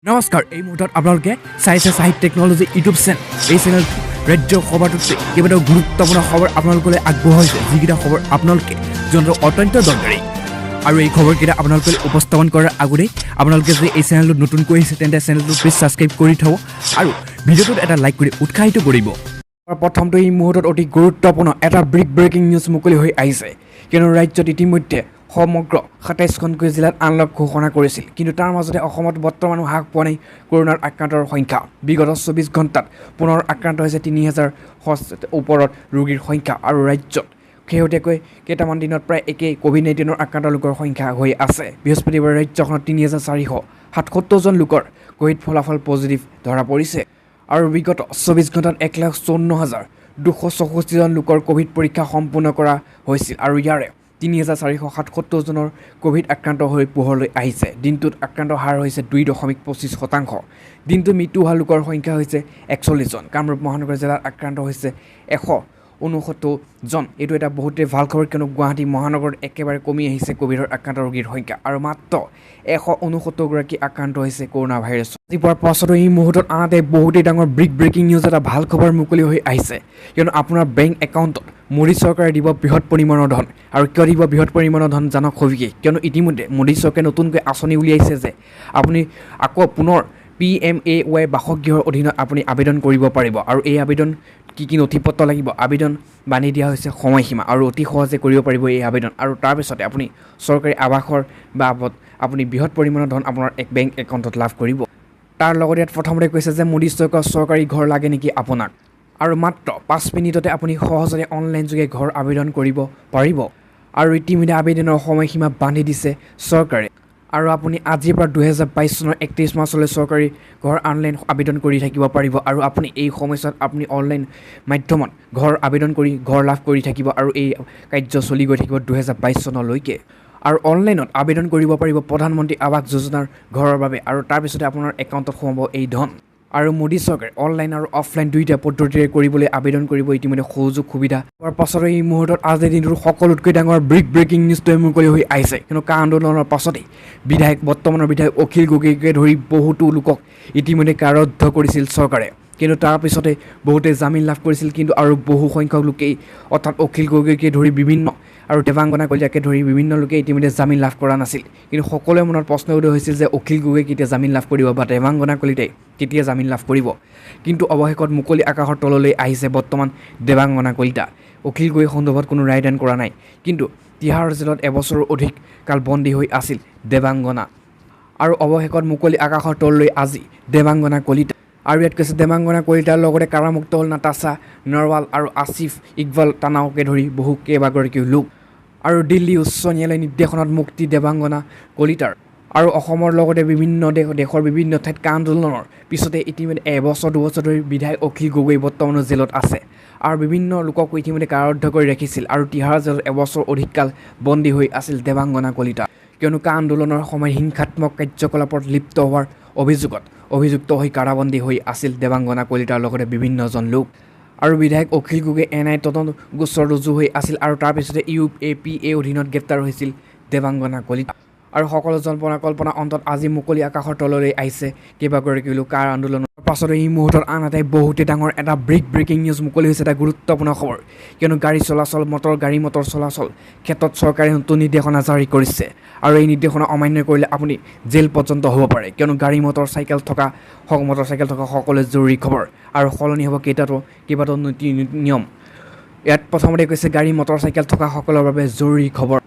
নমস্কাৰ এই মুহূৰ্তত আপোনালোকে চাইছে সাহিত্য টেকনলজি ইউটিউব চেনেল এই চেনেল ৰাজ্যৰ খবৰটোতে কেইবাটাও গুৰুত্বপূৰ্ণ খবৰ আপোনালোকলৈ আগবঢ়াইছে যিকেইটা খবৰ আপোনালোকে জনাটো অত্যন্ত দৰকাৰী আৰু এই খবৰকেইটা আপোনালোকে উপস্থাপন কৰাৰ আগতেই আপোনালোকে যদি এই চেনেলটো নতুনকৈ আহিছে তেন্তে চেনেলটো প্লিজ ছাবস্ক্ৰাইব কৰি থব আৰু ভিডিঅ'টোত এটা লাইক কৰি উৎসাহিত কৰিব প্ৰথমটো এই মুহূৰ্তত অতি গুৰুত্বপূৰ্ণ এটা ব্ৰেকিং নিউজ মুকলি হৈ আহিছে কিয়নো ৰাজ্যত ইতিমধ্যে সমগ্ৰ ২৭খনকৈ জিলাত আনলক ঘোষণা কৰিছিল কিন্তু তাৰ মাজতে অসমত বৰ্তমানো হ্ৰাস পোৱা নাই কৰোনাৰ আক্ৰান্তৰ সংখ্যা বিগত ২৪ ঘণ্টাত পুনৰ আক্ৰান্ত হৈছে ৩০০০ ওপৰত ৰোগীৰ সংখ্যা আৰু ৰাজ্যত শেহতীয়াকৈ কেইটামান দিনত প্ৰায় একেই কোভিড-১৯ৰ আক্ৰান্ত লোকৰ সংখ্যা হৈ আছে বৃহস্পতিবাৰে ৰাজ্যখনত ৩,৪৭৭জন লোকৰ কোভিড ফলাফল পজিটিভ ধৰা পৰিছে আৰু বিগত ২৪ ঘণ্টাত ১,৫৪,২৬৪জন লোকৰ কোভিড পৰীক্ষা সম্পূৰ্ণ কৰা হৈছিল আৰু ইয়াৰে ৩,৪৭৭জনৰ কোভিড আক্ৰান্ত হৈ পোহৰলৈ আহিছে দিনটোত আক্ৰান্ত হাৰ হৈছে ২.২৫%। দিনটোত মৃত্যু হোৱা লোকৰ সংখ্যা হৈছে ৪১জন কামৰূপ মহানগৰ জিলাত আক্ৰান্ত হৈছে ১৬৯জন এইটো এটা বহুতেই ভাল খবৰ কিয়নো গুৱাহাটী মহানগৰত একেবাৰে কমি আহিছে কোভিডৰ আক্ৰান্ত ৰোগীৰ সংখ্যা আৰু মাত্ৰ ১৬৯গৰাকী আক্ৰান্ত হৈছে কৰোনা ভাইৰাছ ৰাতিপুৱাৰ পাছতো এই মুহূৰ্তত আনহাতে বহুতেই ডাঙৰ ব্ৰেকিং নিউজ এটা ভাল খবৰ মুকলি হৈ আহিছে কিয়নো আপোনাৰ বেংক একাউণ্টত মোদী চৰকাৰে দিব বৃহৎ পৰিমাণৰ ধন আৰু কিয় দিব বৃহৎ পৰিমাণৰ ধন জানক সবিশেষ কিয়নো ইতিমধ্যে মোদী চৰকাৰে নতুনকৈ আঁচনি উলিয়াইছে যে আপুনি আকৌ পুনৰ PMAY বাসগৃহৰ অধীনত আপুনি আবেদন কৰিব পাৰিব আৰু এই আবেদন কি নথিপত্ৰ লাগিব আবেদন বান্ধি দিয়া হৈছে সময়সীমা আৰু অতি সহজে কৰিব পাৰিব এই আবেদন আৰু তাৰপিছতে আপুনি চৰকাৰী আৱাসৰ বাবদ আপুনি বৃহৎ পৰিমাণৰ ধন আপোনাৰ এক বেংক একাউণ্টত লাভ কৰিব তাৰ লগতে ইয়াত প্ৰথমতে কৈছে যে মোদী চৰকাৰৰ চৰকাৰী ঘৰ লাগে নেকি আপোনাক আৰু মাত্ৰ ৫ মিনিটতে আপুনি সহজতে অনলাইন যোগে ঘৰ আবেদন কৰিব পাৰিব আৰু ইতিমধ্যে আবেদনৰ সময়সীমা বান্ধি দিছে চৰকাৰে আৰু আপুনি আজিৰ পৰা ২০২২ চনৰ ৩১ মাৰ্চলৈ চৰকাৰী ঘৰ অনলাইন আবেদন কৰি থাকিব পাৰিব আৰু আপুনি এই সময়ছোৱাত আপুনি অনলাইন মাধ্যমত ঘৰ আবেদন কৰি ঘৰ লাভ কৰি থাকিব আৰু এই কাৰ্য চলি গৈ থাকিব ২০২২ চনলৈকে আৰু অনলাইনত আবেদন কৰিব পাৰিব প্ৰধানমন্ত্ৰী আৱাস যোজনাৰ ঘৰৰ বাবে আৰু তাৰপিছতে আপোনাৰ একাউণ্টত সোমাব এই ধন আৰু মোদী চৰকাৰে অনলাইন আৰু অফলাইন দুয়োটা পদ্ধতিৰে কৰিবলৈ আবেদন কৰিব ইতিমধ্যে সুযোগ সুবিধা হোৱাৰ পাছতে এই মুহূৰ্তত আজিৰ দিনটোৰ সকলোতকৈ ডাঙৰ ব্ৰেকিং নিউজটোৱে মুকলি হৈ আহিছে কিন্তু কা আন্দোলনৰ পাছতেই বৰ্তমানৰ বিধায়ক অখিল গগৈকে ধৰি বহুতো লোকক ইতিমধ্যে কাৰাৰুদ্ধ কৰিছিল চৰকাৰে কিন্তু তাৰপিছতে বহুতে জামিন লাভ কৰিছিল কিন্তু আৰু বহু সংখ্যক লোকেই অৰ্থাৎ অখিল গগৈকে ধৰি বিভিন্ন আৰু দেৱাংগনা কলিতাকে ধৰি বিভিন্ন লোকে ইতিমধ্যে জামিন লাভ কৰা নাছিল কিন্তু সকলোৰে মনত প্ৰশ্ন উদয় হৈছিল যে অখিল গগৈ কেতিয়া জামিন লাভ কৰিব বা দেৱাংগনা কলিতাই কেতিয়া জামিন লাভ কৰিব কিন্তু অৱশেষত মুকলি আকাশৰ তললৈ আহিছে বৰ্তমান দেৱাংগনা কলিতা অখিল গগৈ সন্দৰ্ভত কোনো ৰায়দান কৰা নাই কিন্তু তিহাৰ জেলত এবছৰৰ অধিক কাল বন্দী হৈ আছিল দেৱাংগনা আৰু অৱশেষত মুকলি আকাশৰ তললৈ আজি দেৱাংগনা কলিতা আৰু ইয়াত কৈছে দেৱাংগনা কলিতাৰ লগতে কাৰামুক্ত হ'ল নাতাশা নৰৱাল আৰু আসিফ ইকবাল তানাওকে ধৰি বহু কেইবাগৰাকীও লোক আৰু দিল্লী উচ্চ ন্যায়ালয়ৰ নিৰ্দেশনাত মুক্তি দেৱাংগনা কলিতাৰ আৰু অসমৰ লগতে বিভিন্ন দেশৰ বিভিন্ন ঠাইত আন্দোলনৰ পিছতে ইতিমধ্যে এবছৰ দুবছৰ ধৰি বিধায়ক অখিল গগৈ বৰ্তমানো জেলত আছে আৰু বিভিন্ন লোকক ইতিমধ্যে কাৰাৰুদ্ধ কৰি ৰাখিছিল আৰু তিহাৰ জেলত এবছৰ অধিক কাল বন্দী হৈ আছিল দেৱাংগনা কলিতা কিয়নো আন্দোলনৰ সময়ত হিংসাত্মক কাৰ্যকলাপত লিপ্ত হোৱাৰ অভিযুক্ত হৈ কাৰাবন্দী হৈ আছিল দেৱাংগনা কলিতাৰ লগতে বিভিন্নজন লোক আৰু বিধায়ক অখিল গগৈ NIA তদন্ত গোচৰ ৰুজু হৈ আছিল আৰু তাৰপিছতে UAPA অধীনত গ্ৰেপ্তাৰ হৈছিল দেৱাংগনা কলিতা আৰু সকলো কল্পনা অন্তত আজি মুকলি আকাশৰ তললৈ আহিছে কেইবাগৰাকী লোক কাৰ আন্দোলনৰ পাছতে এই মুহূৰ্তত আনহাতে বহুতে ডাঙৰ এটা ব্ৰেকিং নিউজ মুকলি হৈছে এটা গুৰুত্বপূৰ্ণ খবৰ কিয়নো গাড়ী মটৰ চলাচল ক্ষেত্ৰত চৰকাৰে নতুন নিৰ্দেশনা জাৰি কৰিছে আৰু এই নিৰ্দেশনা অমান্য কৰিলে আপুনি জেল পৰ্যন্ত হ'ব পাৰে কিয়নো গাড়ী মটৰ চাইকেল থকা সকলোৱে জৰুৰী খবৰ আৰু সলনি হ'ব কেইবাটাও নীতি নিয়ম ইয়াত প্ৰথমতে কৈছে গাড়ী মটৰ চাইকেল থকা সকলৰ বাবে জৰুৰী খবৰ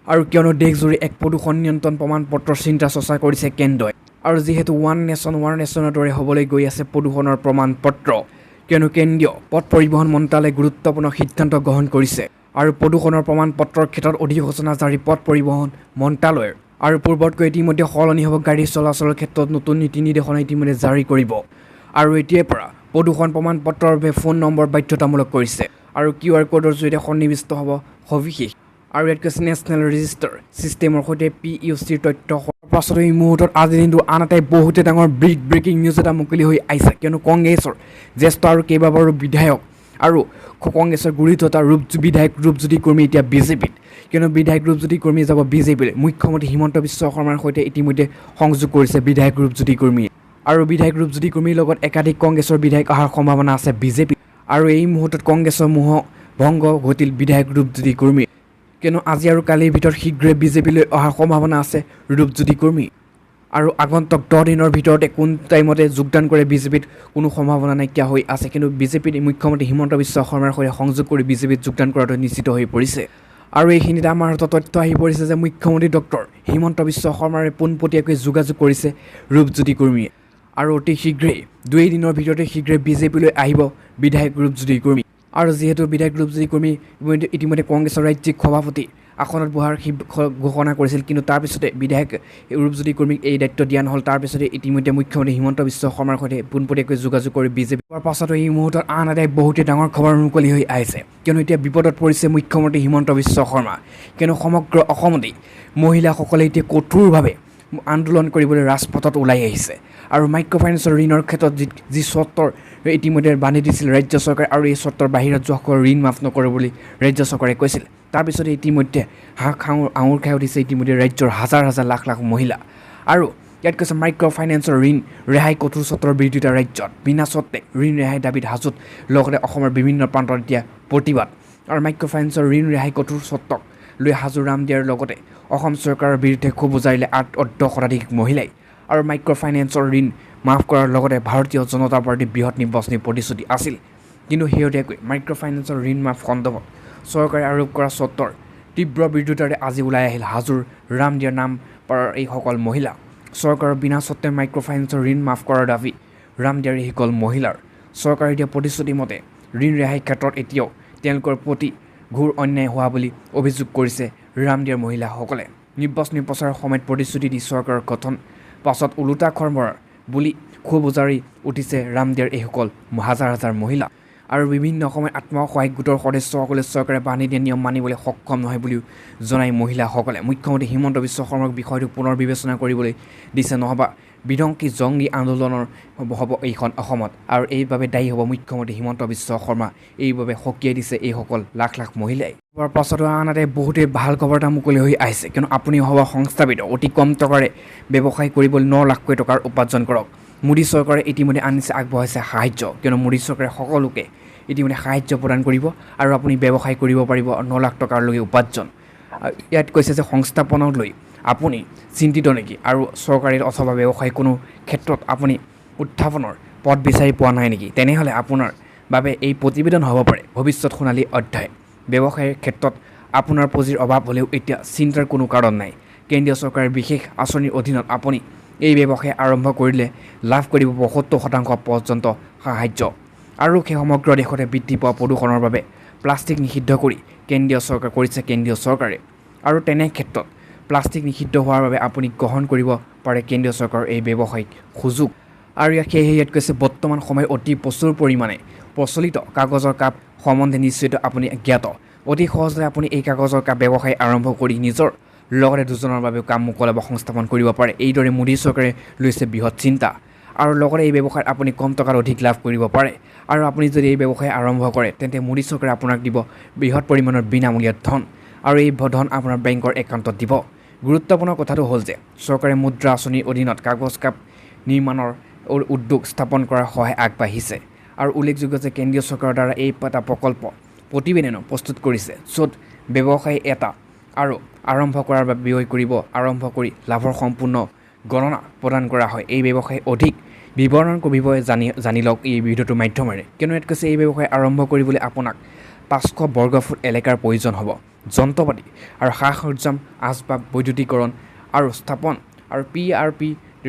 আৰু কিয়নো দেশজুৰি এক প্ৰদূষণ নিয়ন্ত্ৰণ প্ৰমাণ পত্ৰৰ চিন্তা চৰ্চা কৰিছে কেন্দ্ৰই আৰু যিহেতু ওৱান নেশ্যনৰ দৰে হ'বলৈ গৈ আছে প্ৰদূষণৰ প্ৰমাণ পত্ৰ কিয়নো কেন্দ্ৰীয় পথ পৰিবহণ মন্ত্ৰালয়ে গুৰুত্বপূৰ্ণ সিদ্ধান্ত গ্ৰহণ কৰিছে আৰু প্ৰদূষণৰ প্ৰমাণ পত্ৰৰ ক্ষেত্ৰত অধিসূচনা জাৰি পথ পৰিবহণ মন্ত্ৰালয়ৰ আৰু পূৰ্বতকৈ ইতিমধ্যে সলনি হ'ব গাড়ী চলাচলৰ ক্ষেত্ৰত নতুন নীতি নিৰ্দেশনা ইতিমধ্যে জাৰি কৰিব আৰু এতিয়াৰ পৰা প্ৰদূষণ প্ৰমাণ পত্ৰৰ বাবে ফোন নম্বৰ বাধ্যতামূলক কৰিছে আৰু QR কোডৰ জৰিয়তে সন্নিৱিষ্ট হ'ব সবিশেষ আৰু ইয়াত কৈছে নেশ্যনেল ৰেজিষ্টাৰ ছিষ্টেমৰ সৈতে PUCৰ তথ্য পাছত এই মুহূৰ্তত আজিৰ দিনটো আনহাতে বহুতে ডাঙৰ ব্ৰেকিং নিউজ এটা মুকলি হৈ আহিছে কিয়নো কংগ্ৰেছৰ জ্যেষ্ঠ আৰু কেইবাবাৰো বিধায়ক আৰু কংগ্ৰেছৰ গুৰিত বিধায়ক ৰূপজ্যোতি কৰ্মী এতিয়া বিজেপিত কিয়নো বিধায়ক ৰূপজ্যোতি কৰ্মী যাব বিজেপিলৈ মুখ্যমন্ত্ৰী হিমন্ত বিশ্ব শৰ্মাৰ সৈতে ইতিমধ্যে সংযোগ কৰিছে বিধায়ক ৰূপজ্যোতি কৰ্মীয়ে আৰু বিধায়ক ৰূপজ্যোতি কুৰ্মীৰ লগত একাধিক কংগ্ৰেছৰ বিধায়ক অহাৰ সম্ভাৱনা আছে বিজেপি আৰু এই মুহূৰ্তত কংগ্ৰেছৰ মোহ ভংগ ঘটিল বিধায়ক ৰূপজ্যোতি কুৰ্মী কিয়নো আজি আৰু কালিৰ ভিতৰত শীঘ্ৰে বিজেপিলৈ অহাৰ সম্ভাৱনা আছে ৰূপজ্যোতি কুৰ্মী আৰু আগন্তুক 10 দিনৰ ভিতৰতে কোন টাইমতে যোগদান কৰে বিজেপিত কোনো সম্ভাৱনা নাইকিয়া হৈ আছে কিন্তু বিজেপিৰ মুখ্যমন্ত্ৰী হিমন্ত বিশ্ব শৰ্মাৰ সৈতে সংযোগ কৰি বিজেপিত যোগদান কৰাটো নিশ্চিত হৈ পৰিছে আৰু এইখিনিতে আমাৰ হাতত তথ্য আহি পৰিছে যে মুখ্যমন্ত্ৰী ডক্টৰ হিমন্ত বিশ্ব শৰ্মাৰে পোনপটীয়াকৈ যোগাযোগ কৰিছে ৰূপজ্যোতি কুৰ্মীয়ে আৰু অতি শীঘ্ৰেই 2 দিনৰ ভিতৰতে শীঘ্ৰে বিজেপিলৈ আহিব বিধায়ক ৰূপজ্যোতি কুৰ্মী আৰু যেহেতু বিধায়ক ৰূপজ্যোতি কুৰ্মী ইতিমধ্যে কংগ্ৰেছৰ ৰাজ্যিক সভাপতি আসনত বহাৰ ঘোষণা কৰিছিল কিন্তু তাৰপিছতে বিধায়ক ৰূপজ্যোতি কুৰ্মীক এই দায়িত্ব দিয়া নহ'ল তাৰপিছতে ইতিমধ্যে মুখ্যমন্ত্ৰী হিমন্ত বিশ্ব শৰ্মাৰ সৈতে পোনপটীয়াকৈ যোগাযোগ কৰি বিজেপিৰ পাছতো এই মুহূৰ্তত আন এটা বহুতেই ডাঙৰ খবৰ মুকলি হৈ আহিছে কিয়নো এতিয়া বিপদত পৰিছে মুখ্যমন্ত্ৰী হিমন্ত বিশ্ব শৰ্মা কিয়নো সমগ্ৰ অসমতেই মহিলাসকলে এতিয়া কঠোৰভাৱে আন্দোলন কৰিবলৈ ৰাজপথত ওলাই আহিছে আৰু মাইক্ৰ' ফাইনেন্সৰ ঋণৰ ক্ষেত্ৰত যি চৰ্তৰ ইতিমধ্যে বান্ধি দিছিল ৰাজ্য চৰকাৰে আৰু এই চৰ্তৰ বাহিৰত যোৱাসকলৰ ঋণ মাফ নকৰে বুলি ৰাজ্য চৰকাৰে কৈছিল তাৰপিছতে ইতিমধ্যে আঙুৰ খাই উঠিছে ইতিমধ্যে ৰাজ্যৰ হাজাৰ হাজাৰ লাখ লাখ মহিলা আৰু ইয়াত কৈছে মাইক্ৰ' ফাইনেন্সৰ ঋণ ৰেহাই কঠোৰ চৰ্তৰ বিৰোধিতা ৰাজ্যত বিনা চৰ্তে ঋণ ৰেহাই দাবীত হাজোত লগতে অসমৰ বিভিন্ন প্ৰান্তত এতিয়া প্ৰতিবাদ আৰু মাইক্ৰ' ফাইনেন্সৰ ঋণ ৰেহাই কঠোৰ চৰ্তক লৈ হাজো ৰাম দিয়াৰ লগতে অসম চৰকাৰৰ বিৰুদ্ধে ক্ষোভ উজাৰিলে 8 শতাধিক মহিলাই আৰু মাইক্ৰ' ফাইনেন্সৰ ঋণ মাফ কৰাৰ লগতে ভাৰতীয় জনতা পাৰ্টীৰ বৃহৎ নিৰ্বাচনী প্ৰতিশ্ৰুতি আছিল কিন্তু শেহতীয়াকৈ মাইক্ৰ' ফাইনেন্সৰ ঋণ মাফ সন্দৰ্ভত চৰকাৰে আৰোপ কৰা চৰ্তৰ তীব্ৰ বিৰোধিতাৰে আজি ওলাই আহিল হাজোৰ ৰাম দিয়াৰ নাম পাৰৰ এইসকল মহিলা চৰকাৰৰ বিনা চৰ্তে মাইক্ৰ' ফাইনেন্সৰ ঋণ মাফ কৰাৰ দাবী ৰাম দিয়াৰ এইসকল মহিলাৰ চৰকাৰে দিয়া প্ৰতিশ্ৰুতি মতে ঋণ ৰেহাই ক্ষেত্ৰত এতিয়াও তেওঁলোকৰ প্ৰতি ঘোৰ অন্যায় হোৱা বুলি অভিযোগ কৰিছে ৰাম দিয়াৰ মহিলাসকলে নিৰ্বাচনী প্ৰচাৰৰ সময়ত প্ৰতিশ্ৰুতি দি চৰকাৰৰ গঠন পাছত ওলোটা খৰমৰাৰ বুলি ক্ষোভ উজাৰি উঠিছে ৰাম দিয়াৰ এইসকল হাজাৰ হাজাৰ মহিলা আৰু বিভিন্ন সময়ত আত্মসহায়ক গোটৰ সদস্যসকলে চৰকাৰে বান্ধি দিয়া নিয়ম মানিবলৈ সক্ষম নহয় বুলিও জনাই মহিলাসকলে মুখ্যমন্ত্ৰী হিমন্ত বিশ্ব শৰ্মাক বিষয়টো পুনৰ বিবেচনা কৰিবলৈ দিছে নহবা বিধ্বংসী জংগী আন্দোলনৰ হ'ব এইখন অসমত আৰু এইবাবে দায়ী হ'ব মুখ্যমন্ত্ৰী হিমন্ত বিশ্ব শৰ্মা এইবাবে সকীয়াই দিছে এইসকল লাখ লাখ মহিলাই তাৰ পাছতো আনহাতে বহুতেই ভাল খবৰ এটা মুকলি হৈ আহিছে কিয়নো আপুনি হ'ব সংস্থাপিত অতি কম টকাৰে ব্যৱসায় কৰিবলৈ 9 লাখকৈ টকাৰ উপাৰ্জন কৰক মোদী চৰকাৰে ইতিমধ্যে আনিছে আগবঢ়াইছে সাহায্য কিয়নো মোদী চৰকাৰে সকলোকে ইতিমধ্যে সাহায্য প্ৰদান কৰিব আৰু আপুনি ব্যৱসায় কৰিব পাৰিব 9 লাখ টকাৰলৈকে উপাৰ্জন ইয়াত কৈছে যে সংস্থাপনক লৈ আপুনি চিন্তিত নেকি আৰু চৰকাৰী অথবা ব্যৱসায় কোনো ক্ষেত্ৰত আপুনি উত্থাপনৰ পথ বিচাৰি পোৱা নাই নেকি তেনেহ'লে আপোনাৰ বাবে এই প্ৰতিবেদন হ'ব পাৰে ভৱিষ্যত সোণালী অধ্যায় ব্যৱসায়ৰ ক্ষেত্ৰত আপোনাৰ পুঁজিৰ অভাৱ হ'লেও এতিয়া চিন্তাৰ কোনো কাৰণ নাই কেন্দ্ৰীয় চৰকাৰৰ বিশেষ আঁচনিৰ অধীনত আপুনি এই ব্যৱসায় আৰম্ভ কৰিলে লাভ কৰিব ৭৫% পৰ্যন্ত সাহায্য আৰু সেই সমগ্ৰ দেশতে বৃদ্ধি পোৱা প্ৰদূষণৰ বাবে প্লাষ্টিক নিষিদ্ধ কৰি কেন্দ্ৰীয় চৰকাৰ কৰিছে কেন্দ্ৰীয় চৰকাৰে আৰু তেনে ক্ষেত্ৰত প্লাষ্টিক নিষিদ্ধ হোৱাৰ বাবে আপুনি গ্ৰহণ কৰিব পাৰে কেন্দ্ৰীয় চৰকাৰৰ এই ব্যৱসায়িক সুযোগ আৰু সেয়েহে ইয়াত কৈছে বৰ্তমান সময়ত অতি প্ৰচুৰ পৰিমাণে প্ৰচলিত কাগজৰ কাপ সম্বন্ধে নিশ্চিত আপুনি জ্ঞাত অতি সহজে আপুনি এই কাগজৰ কাপ ব্যৱসায় আৰম্ভ কৰি নিজৰ লগতে দুজনৰ বাবেও কাম মুকলাব সংস্থাপন কৰিব পাৰে এইদৰে মোদী চৰকাৰে লৈছে বৃহৎ চিন্তা আৰু লগতে এই ব্যৱসায়ত আপুনি কম টকাত অধিক লাভ কৰিব পাৰে আৰু আপুনি যদি এই ব্যৱসায় আৰম্ভ কৰে তেন্তে মোদী চৰকাৰে আপোনাক দিব বৃহৎ পৰিমাণৰ বিনামূলীয়া ধন আৰু এই ধন আপোনাৰ বেংকৰ একাউণ্টত দিব গুৰুত্বপূৰ্ণ কথাটো হ'ল যে চৰকাৰে মুদ্ৰা আঁচনিৰ অধীনত কাগজ কাপ নিৰ্মাণৰ উদ্যোগ স্থাপন কৰাৰ সহায় আগবাঢ়িছে আৰু উল্লেখযোগ্য যে কেন্দ্ৰীয় চৰকাৰৰ দ্বাৰা এই এটা প্ৰকল্প প্ৰতিবেদনো প্ৰস্তুত কৰিছে য'ত ব্যৱসায় এটা আৰু আৰম্ভ কৰাৰ বাবে ব্যয় কৰিব আৰম্ভ কৰি লাভৰ সম্পূৰ্ণ গণনা প্ৰদান কৰা হয় এই ব্যৱসায় অধিক বিৱৰণৰ বিষয়ে জানি লওক এই ভিডিঅ'টোৰ মাধ্যমেৰে কিয়নো ইয়াত কৈছে এই ব্যৱসায় আৰম্ভ কৰিবলৈ আপোনাক 500 বৰ্গফুট এলেকাৰ প্ৰয়োজন হ'ব যন্ত্ৰপাতি আৰু সা সৰঞ্জাম আচবাব বৈদ্যুতিকৰণ আৰু স্থাপন আৰু PRP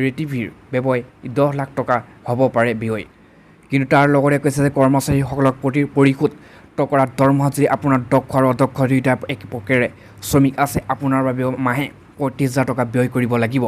ৰেটিভিৰ ব্যৱসায় 10 লাখ টকা হ'ব পাৰে ব্যয় কিন্তু তাৰ লগতে কৈছে যে কৰ্মচাৰীসকলক পৰিশোধ কৰা দৰমহা যদি আপোনাৰ দক্ষ আৰু অদক্ষ দুয়োটা এক প্ৰকাৰে শ্ৰমিক আছে আপোনাৰ বাবেও মাহে 35,000 টকা ব্যয় কৰিব লাগিব